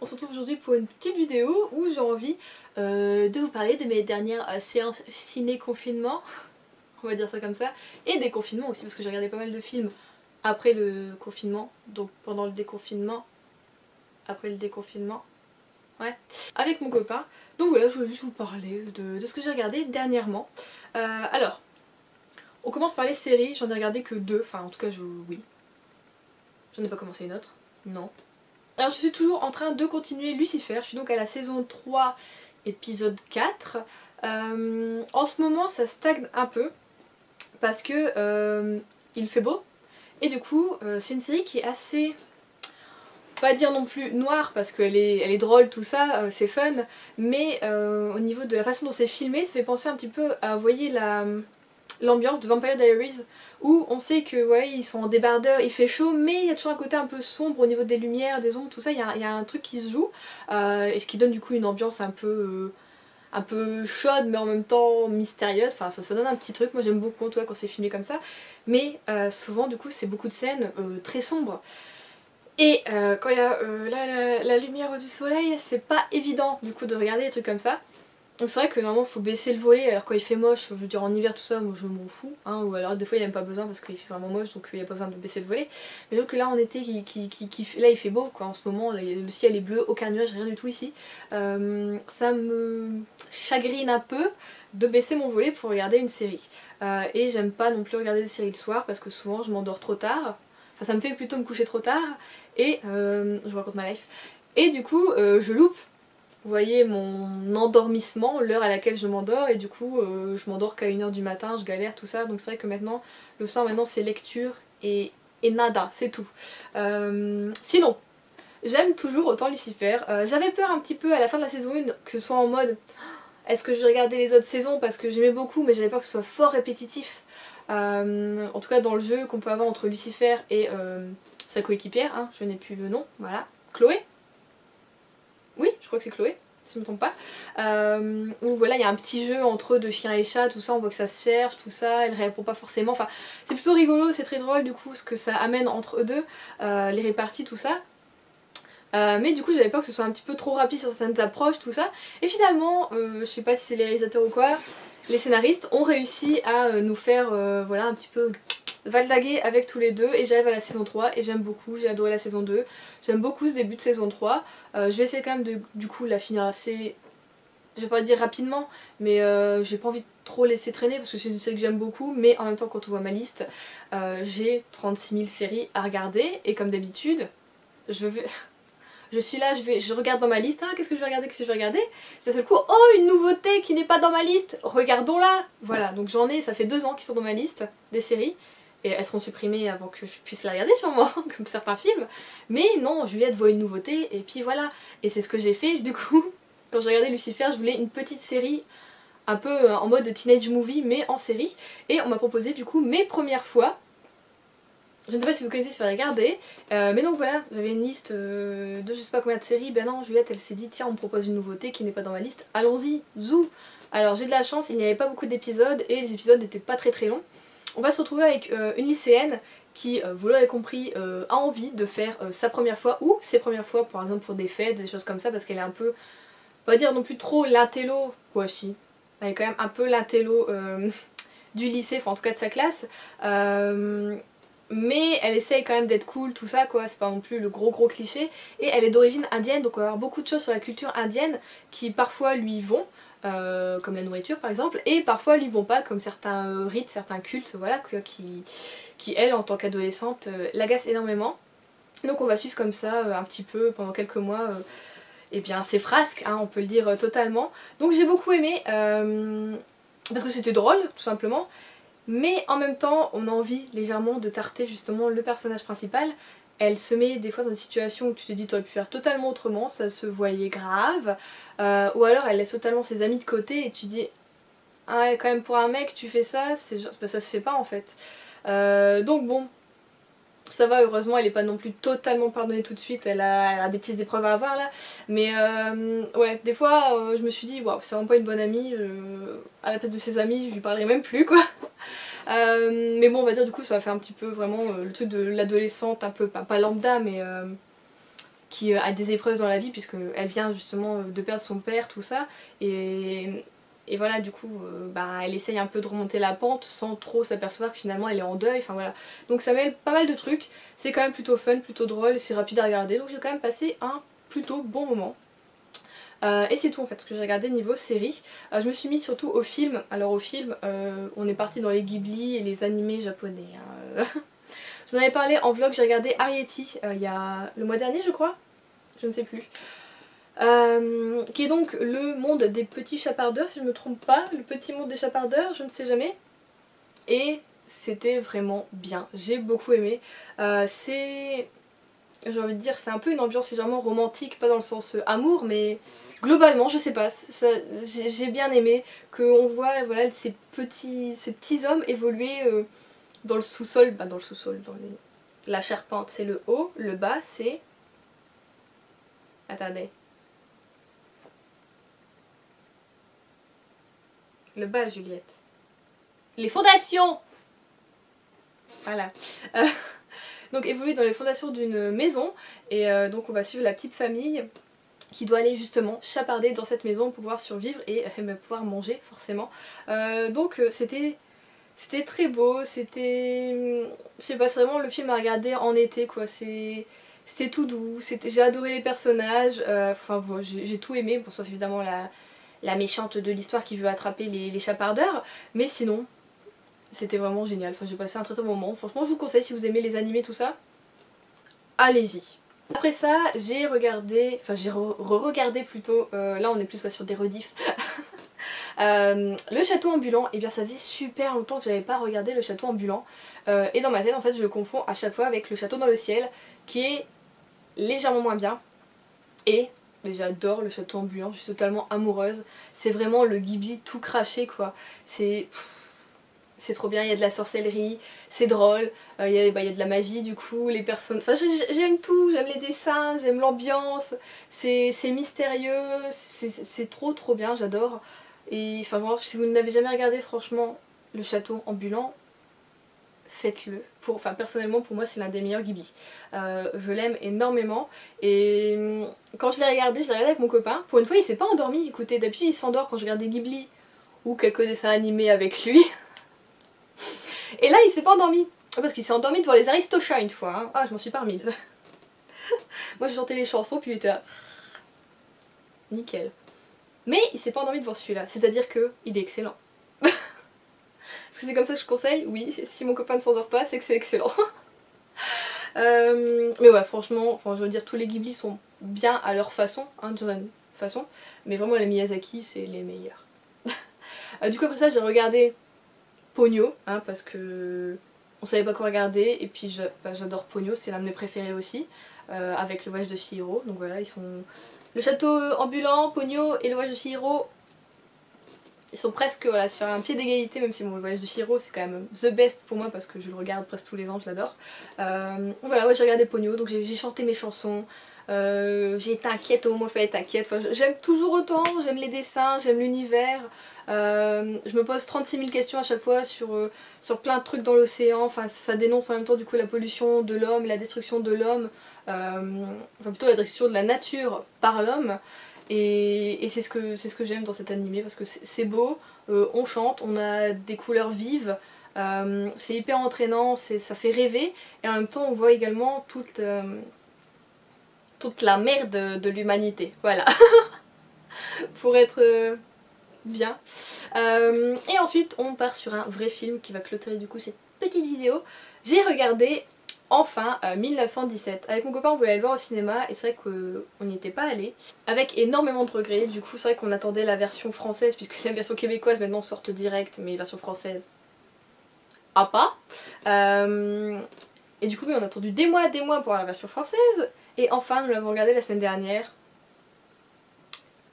on se retrouve aujourd'hui pour une petite vidéo où j'ai envie de vous parler de mes dernières séances ciné-confinement, on va dire ça comme ça, et des confinements aussi parce que j'ai regardé pas mal de films après le confinement, donc pendant le déconfinement, après le déconfinement, ouais, avec mon copain. Donc voilà, je voulais juste vous parler de ce que j'ai regardé dernièrement. Alors, on commence par les séries, j'en ai regardé que 2, enfin en tout cas oui. J'en ai pas commencé une autre, non. Alors je suis toujours en train de continuer Lucifer, je suis donc à la saison 3, épisode 4. En ce moment ça stagne un peu, parce que il fait beau, et du coup c'est une série qui est assez, pas dire non plus noire, parce qu'elle est drôle tout ça, c'est fun, mais au niveau de la façon dont c'est filmé, ça fait penser un petit peu à, vous voyez, l'ambiance de Vampire Diaries, où on sait que ouais, ils sont en débardeur, il fait chaud, mais il y a toujours un côté un peu sombre au niveau des lumières, des ombres, tout ça, il y a un truc qui se joue, et qui donne du coup une ambiance un peu chaude mais en même temps mystérieuse, enfin ça donne un petit truc, moi j'aime beaucoup en tout cas quand c'est filmé comme ça, mais souvent du coup c'est beaucoup de scènes très sombres. Et quand il y a la lumière du soleil, c'est pas évident du coup de regarder des trucs comme ça. Donc c'est vrai que normalement faut baisser le volet, alors quand il fait moche, je veux dire en hiver tout ça, moi je m'en fous, hein, ou alors des fois il n'y a même pas besoin parce qu'il fait vraiment moche, donc il n'y a pas besoin de baisser le volet. Mais donc là en été, là il fait beau quoi, en ce moment, là, le ciel est bleu, aucun nuage, rien du tout ici. Ça me chagrine un peu de baisser mon volet pour regarder une série. Et j'aime pas non plus regarder des séries le soir parce que souvent je m'endors trop tard, enfin ça me fait plutôt me coucher trop tard, et je vous raconte ma life. Et du coup je loupe, vous voyez, mon endormissement, l'heure à laquelle je m'endors, et du coup je m'endors qu'à 1h du matin, je galère tout ça, donc c'est vrai que maintenant, le soir maintenant c'est lecture et nada, c'est tout. Sinon, j'aime toujours autant Lucifer. J'avais peur un petit peu à la fin de la saison 1 que ce soit en mode est-ce que je vais regarder les autres saisons parce que j'aimais beaucoup, mais j'avais peur que ce soit fort répétitif. En tout cas dans le jeu qu'on peut avoir entre Lucifer et sa coéquipière, hein, je n'ai plus le nom, voilà, Chloé. Oui, je crois que c'est Chloé, si je me trompe pas. Où voilà, il y a un petit jeu entre eux de chien et chat, tout ça, on voit que ça se cherche, tout ça, elle répond pas forcément. Enfin, c'est plutôt rigolo, c'est très drôle du coup ce que ça amène entre eux deux, les réparties, tout ça. Mais du coup j'avais peur que ce soit un petit peu trop rapide sur certaines approches, tout ça. Et finalement, je sais pas si c'est les réalisateurs ou quoi, les scénaristes ont réussi à nous faire voilà, un petit peu valdaguer avec tous les deux, et j'arrive à la saison 3 et j'aime beaucoup, j'ai adoré la saison 2, j'aime beaucoup ce début de saison 3. Je vais essayer quand même de du coup la finir assez, je vais pas dire rapidement, mais j'ai pas envie de trop laisser traîner parce que c'est une série que j'aime beaucoup, mais en même temps quand on voit ma liste, j'ai 36 000 séries à regarder, et comme d'habitude, je suis là, je regarde dans ma liste, ah qu'est-ce que je vais regarder, qu'est-ce que je vais regarder, puis d'un seul coup, oh une nouveauté qui n'est pas dans ma liste, regardons-la. Voilà, donc j'en ai, ça fait 2 ans qu'ils sont dans ma liste des séries, et elles seront supprimées avant que je puisse la regarder sûrement, comme certains films, mais non, Juliette voit une nouveauté, et puis voilà, et c'est ce que j'ai fait du coup. Quand j'ai regardé Lucifer, je voulais une petite série un peu en mode teenage movie, mais en série, et on m'a proposé du coup Mes premières fois. Je ne sais pas si vous connaissez, si vous regardez, mais donc voilà, j'avais une liste de je sais pas combien de séries. Ben non, Juliette elle s'est dit tiens on me propose une nouveauté qui n'est pas dans ma liste, allons-y, zou. Alors j'ai de la chance, il n'y avait pas beaucoup d'épisodes et les épisodes n'étaient pas très longs. On va se retrouver avec une lycéenne qui, vous l'aurez compris, a envie de faire sa première fois ou ses premières fois, par exemple pour des fêtes, des choses comme ça, parce qu'elle est un peu, on va dire non plus trop l'intello, ouais si, elle est quand même un peu l'intello du lycée, enfin en tout cas de sa classe. Mais elle essaye quand même d'être cool, tout ça quoi, c'est pas non plus le gros cliché. Et elle est d'origine indienne, donc on va avoir beaucoup de choses sur la culture indienne qui parfois lui vont, comme la nourriture par exemple, et parfois lui vont pas, comme certains rites, certains cultes, voilà, qui elle, en tant qu'adolescente, l'agacent énormément. Donc on va suivre comme ça un petit peu pendant quelques mois, et bien ces frasques, hein, on peut le dire totalement. Donc j'ai beaucoup aimé, parce que c'était drôle, tout simplement. Mais en même temps, on a envie légèrement de tarter justement le personnage principal. Elle se met des fois dans des situations où tu te dis t'aurais pu faire totalement autrement, ça se voyait grave. Ou alors elle laisse totalement ses amis de côté et tu dis ah ouais, quand même pour un mec tu fais ça, bah, ça se fait pas en fait. Donc bon, ça va, heureusement elle est pas non plus totalement pardonnée tout de suite, elle a des petites épreuves à avoir là. Mais ouais, des fois je me suis dit waouh, c'est vraiment pas une bonne amie, à la place de ses amis je lui parlerai même plus quoi. Mais bon on va dire du coup ça va faire un petit peu vraiment le truc de l'adolescente un peu, pas lambda mais qui a des épreuves dans la vie puisqu'elle vient justement de perdre son père, tout ça, et voilà, du coup elle essaye un peu de remonter la pente sans trop s'apercevoir que finalement elle est en deuil, enfin voilà. Donc ça mêle pas mal de trucs, c'est quand même plutôt fun, plutôt drôle, c'est rapide à regarder, donc j'ai quand même passé un plutôt bon moment. Et c'est tout en fait ce que j'ai regardé niveau série. Je me suis mis surtout au film. Alors au film, on est parti dans les Ghibli et les animés japonais. Hein. Je vous en avais parlé en vlog, j'ai regardé Arrietty il y a le mois dernier je crois, je ne sais plus. Qui est donc le monde des petits chapardeurs si je ne me trompe pas, le petit monde des chapardeurs, je ne sais jamais. Et c'était vraiment bien, j'ai beaucoup aimé. J'ai envie de dire, c'est un peu une ambiance légèrement romantique, pas dans le sens amour, mais globalement, je sais pas, j'ai bien aimé qu'on voit voilà, ces petits hommes évoluer dans le sous-sol, dans le sous-sol, la charpente c'est le haut, le bas c'est... Attendez. Le bas, Juliette. Les fondations! Voilà. Donc évoluer dans les fondations d'une maison, et donc on va suivre la petite famille qui doit aller justement chaparder dans cette maison pour pouvoir survivre et pouvoir manger forcément. Donc c'était très beau, c'était... Je sais pas, c'est vraiment le film à regarder en été quoi, c'était tout doux, j'ai adoré les personnages, enfin bon, j'ai tout aimé, bon, sauf évidemment la méchante de l'histoire qui veut attraper les chapardeurs, mais sinon c'était vraiment génial, enfin j'ai passé un très bon moment, franchement je vous conseille si vous aimez les animés tout ça, allez-y. Après ça j'ai regardé, enfin j'ai re-regardé plutôt, là on est plus sur des rediffs, le château ambulant, et bien ça faisait super longtemps que j'avais pas regardé le château ambulant, et dans ma tête en fait je le confonds à chaque fois avec le château dans le ciel, qui est légèrement moins bien, et j'adore le château ambulant, je suis totalement amoureuse, c'est vraiment le Ghibli tout craché quoi, c'est trop bien, il y a de la sorcellerie, c'est drôle, il y a de la magie du coup, les personnes, enfin j'aime tout, j'aime les dessins, j'aime l'ambiance, c'est mystérieux, c'est trop bien, j'adore. Et enfin vraiment, si vous n'avez jamais regardé franchement le château ambulant, faites-le. Enfin personnellement pour moi c'est l'un des meilleurs Ghibli. Je l'aime énormément et quand je l'ai regardé avec mon copain. Pour une fois il s'est pas endormi, écoutez, d'habitude il s'endort quand je regarde des Ghibli ou quelques dessins animés avec lui. Et là il s'est pas endormi, parce qu'il s'est endormi devant les Aristochats une fois, hein. Ah je m'en suis pas remise. Moi je chantais les chansons puis il était là. Nickel. Mais il s'est pas endormi devant celui-là, c'est-à-dire que il est excellent. Est-ce que c'est comme ça que je conseille? Oui, si mon copain ne s'endort pas c'est que c'est excellent. Mais ouais franchement, enfin, je veux dire tous les Ghibli sont bien à leur façon, hein, d'une façon, mais vraiment les Miyazaki c'est les meilleurs. Du coup après ça j'ai regardé Ponyo, hein, parce que on savait pas quoi regarder et puis j'adore Ponyo, c'est l'un de mes préférés aussi, avec le voyage de Chihiro, donc voilà ils sont... Le château ambulant, Ponyo et le voyage de Chihiro, ils sont presque voilà, sur un pied d'égalité, même si bon, le voyage de Chihiro c'est quand même the best pour moi parce que je le regarde presque tous les ans, je l'adore. Voilà, ouais, j'ai regardé Ponyo, donc j'ai chanté mes chansons, j'ai été inquiète au moment où il fallait être inquiète, enfin, j'aime toujours autant, j'aime les dessins, j'aime l'univers, je me pose 36 000 questions à chaque fois sur plein de trucs dans l'océan, enfin ça dénonce en même temps du coup la pollution de l'homme, la destruction de l'homme, enfin plutôt la destruction de la nature par l'homme. Et c'est ce que j'aime dans cet animé parce que c'est beau, on chante, on a des couleurs vives, c'est hyper entraînant, ça fait rêver et en même temps on voit également toute la merde de l'humanité, voilà, pour être bien. Et ensuite on part sur un vrai film qui va clôturer du coup cette petite vidéo. J'ai regardé enfin 1917. Avec mon copain on voulait aller le voir au cinéma et c'est vrai qu'on n'y était pas allé. Avec énormément de regrets, du coup c'est vrai qu'on attendait la version française puisque la version québécoise maintenant sort direct mais la version française à pas. Et du coup oui, on a attendu des mois pour avoir la version française et enfin nous l'avons regardé la semaine dernière.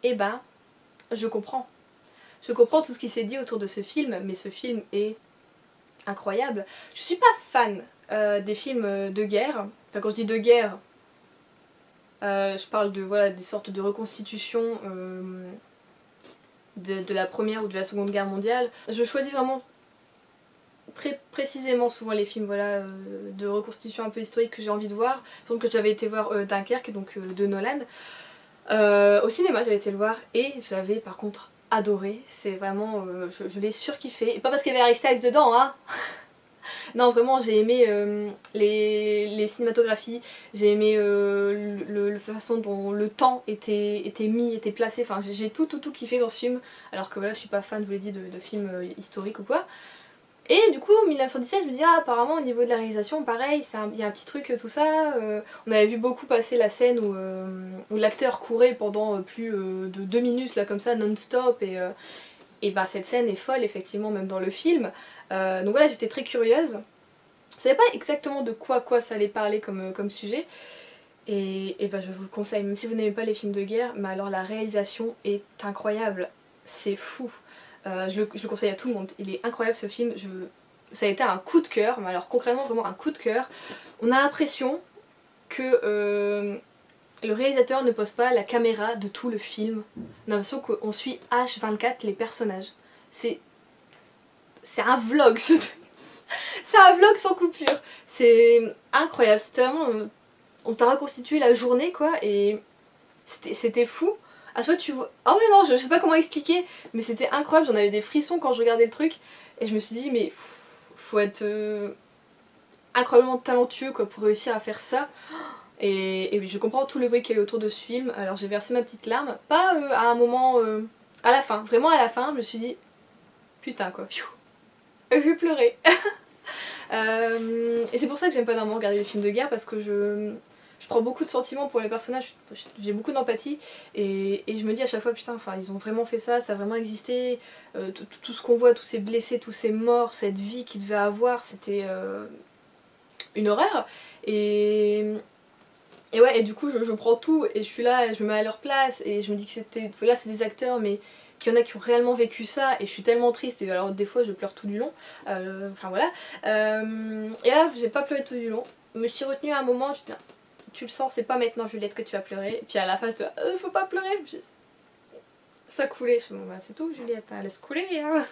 Et ben je comprends. Je comprends tout ce qui s'est dit autour de ce film, mais ce film est incroyable. Je suis pas fan des films de guerre, enfin quand je dis de guerre, je parle de voilà, des sortes de reconstitutions de la première ou de la seconde guerre mondiale. Je choisis vraiment très précisément souvent les films voilà, de reconstitution un peu historique que j'ai envie de voir. Donc j'avais été voir Dunkerque, donc de Nolan. Au cinéma j'avais été le voir et j'avais par contre adoré. C'est vraiment, je l'ai surkiffé. Et pas parce qu'il y avait Harry Styles dedans, hein. Non vraiment j'ai aimé les cinématographies, j'ai aimé la façon dont le temps était mis, était placé, enfin j'ai tout kiffé dans ce film, alors que voilà je suis pas fan, je vous l'ai dit, de films historiques ou quoi. Et du coup 1917 je me dis ah apparemment au niveau de la réalisation pareil, il y a un petit truc tout ça, on avait vu beaucoup passer la scène où l'acteur courait pendant plus de 2 minutes là comme ça non-stop et bah cette scène est folle effectivement même dans le film. Donc voilà j'étais très curieuse. Je savais pas exactement de quoi ça allait parler comme sujet. Et bah je vous le conseille, même si vous n'aimez pas les films de guerre, mais alors la réalisation est incroyable. C'est fou. Je le conseille à tout le monde. Il est incroyable ce film. Ça a été un coup de cœur, mais alors concrètement vraiment un coup de cœur. On a l'impression que le réalisateur ne pose pas la caméra de tout le film. On a l'impression qu'on suit H24 les personnages. C'est un vlog ce truc. C'est un vlog sans coupure. C'est incroyable. C'était vraiment... on t'a reconstitué la journée quoi et c'était fou. À chaque fois tu vois... Ah ouais non je sais pas comment expliquer mais c'était incroyable. J'en avais des frissons quand je regardais le truc et je me suis dit mais faut être incroyablement talentueux quoi pour réussir à faire ça. Et oui, je comprends tout le bruit qu'il y a eu autour de ce film. Alors j'ai versé ma petite larme, pas à un moment, à la fin, vraiment à la fin, je me suis dit putain quoi, je vais pleurer. Et c'est pour ça que j'aime pas normalement regarder les films de guerre parce que je prends beaucoup de sentiments pour les personnages, j'ai beaucoup d'empathie et je me dis à chaque fois putain enfin ils ont vraiment fait ça, ça a vraiment existé, tout ce qu'on voit, tous ces blessés, tous ces morts, cette vie qu'ils devaient avoir, c'était une horreur et ouais, et du coup je prends tout et je suis là, et je me mets à leur place et je me dis que là c'est des acteurs mais qu'il y en a qui ont réellement vécu ça et je suis tellement triste et alors des fois je pleure tout du long, enfin voilà. Et là j'ai pas pleuré tout du long, je me suis retenue à un moment, je me suis dit non, tu le sens c'est pas maintenant Juliette que tu vas pleurer, et puis à la fin j'étais là faut pas pleurer, ça coulait, je me suis dit bon bah c'est tout Juliette, hein, laisse couler hein.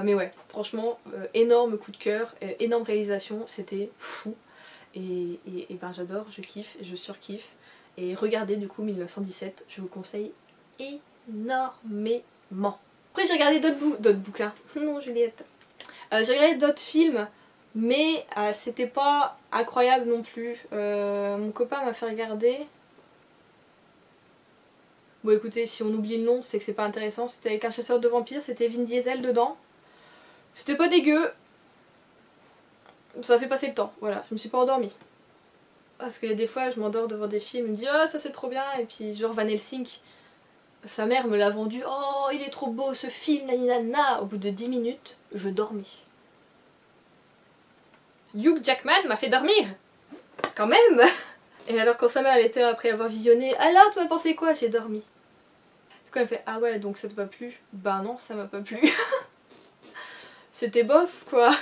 Mais ouais, franchement, énorme coup de cœur, énorme réalisation, c'était fou. Et ben j'adore, je kiffe, je surkiffe. Et regardez du coup 1917, je vous conseille énormément. Après j'ai regardé d'autres bouquins, non Juliette. J'ai regardé d'autres films, mais c'était pas incroyable non plus. Mon copain m'a fait regarder... Bon écoutez, si on oublie le nom, c'est que c'est pas intéressant. C'était avec un chasseur de vampires, c'était Vin Diesel dedans. C'était pas dégueu. Ça fait passer le temps, voilà, je me suis pas endormie. Parce que des fois je m'endors devant des films, je me dis oh ça c'est trop bien, et puis genre Van Helsing, sa mère me l'a vendu, oh il est trop beau ce film, naninana. Au bout de 10 minutes, je dormais. Hugh Jackman m'a fait dormir quand même. Et alors quand sa mère elle était là après avoir visionné, alors tu as pensé quoi? J'ai dormi. Du coup elle me fait ah ouais donc ça t'a pas plu? Bah non ça m'a pas plu. C'était bof quoi.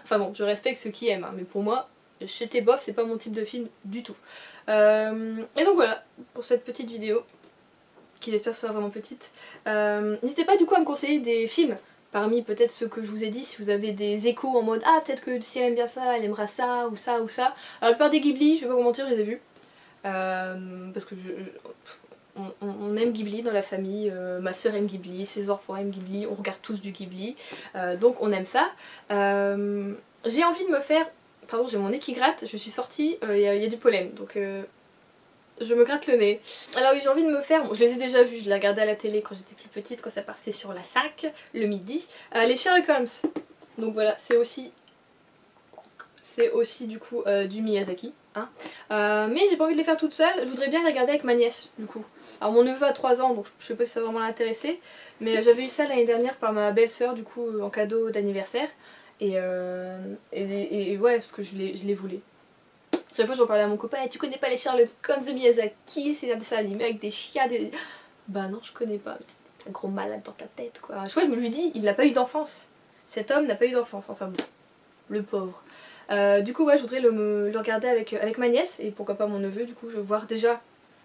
Enfin bon je respecte ceux qui aiment hein, mais pour moi c'était bof, c'est pas mon type de film du tout. Et donc voilà pour cette petite vidéo qui j'espère sera vraiment petite. N'hésitez pas du coup à me conseiller des films parmi peut-être ceux que je vous ai dit, si vous avez des échos en mode ah peut-être que si elle aime bien ça, elle aimera ça ou ça ou ça. Alors la plupart des Ghibli, je vais pas vous mentir, je les ai vus. Parce que on aime Ghibli dans la famille, ma soeur aime Ghibli, ses enfants aiment Ghibli, on regarde tous du Ghibli, donc on aime ça. J'ai envie de me faire, pardon j'ai mon nez qui gratte, je suis sortie, il y a du pollen, donc je me gratte le nez. Alors oui j'ai envie de me faire, bon, je les ai déjà vus, je les regardais à la télé quand j'étais plus petite, quand ça passait sur la 5, le midi, les Sherlock Holmes, donc voilà c'est aussi du coup du Miyazaki. Hein. Mais j'ai pas envie de les faire toute seule, je voudrais bien les regarder avec ma nièce du coup. Alors mon neveu a 3 ans donc je sais pas si ça va vraiment l'intéresser, mais j'avais eu ça l'année dernière par ma belle-sœur du coup en cadeau d'anniversaire et ouais parce que je les voulais. Chaque fois j'en parlais à mon copain, tu connais pas les Sherlock Holmes de Miyazaki, c'est un dessin animé avec des chiens, Bah non je connais pas, t'es un gros malade dans ta tête quoi. Je me lui dis, il n'a pas eu d'enfance, cet homme n'a pas eu d'enfance, enfin bon, le pauvre. Du coup ouais je voudrais le regarder avec ma nièce et pourquoi pas mon neveu du coup, je veux voir déjà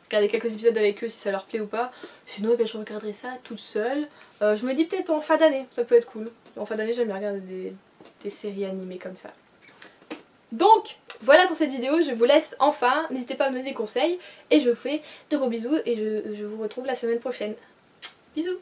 regarder quelques épisodes avec eux si ça leur plaît ou pas. Sinon eh bien, je regarderai ça toute seule. Je me dis peut-être en fin d'année, ça peut être cool. En fin d'année j'aime bien regarder des séries animées comme ça. Donc voilà pour cette vidéo, je vous laisse enfin. N'hésitez pas à me donner des conseils. Et je vous fais de gros bisous et je vous retrouve la semaine prochaine. Bisous.